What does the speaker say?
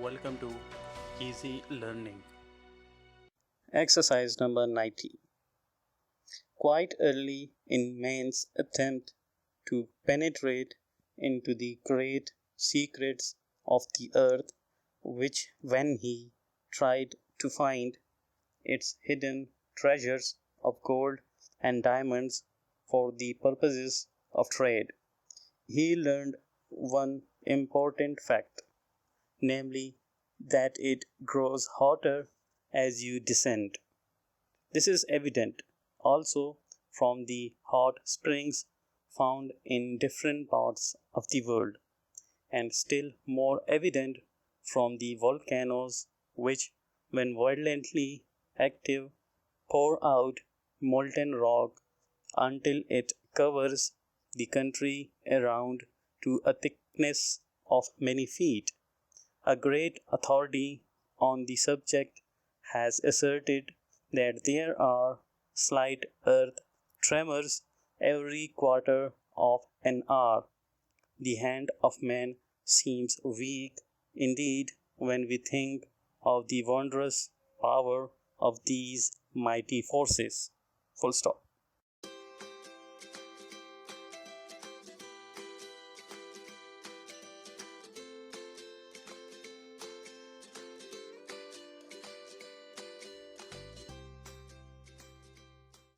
welcome to Easy Learning. Exercise number 90. Quite early in man's attempt to penetrate into the great secrets of the earth, which when he tried to find its hidden treasures of gold and diamonds for the purposes of trade, he learned one important fact, namely that it grows hotter as you descend. This is evident also from the hot springs found in different parts of the world, and still more evident from the volcanoes which, when violently active, pour out molten rock until it covers the country around to a thickness of many feet. A great authority on the subject has asserted that there are slight earth tremors every quarter of an hour. The hand of man seems weak indeed when we think of the wondrous power of these mighty forces. Full stop.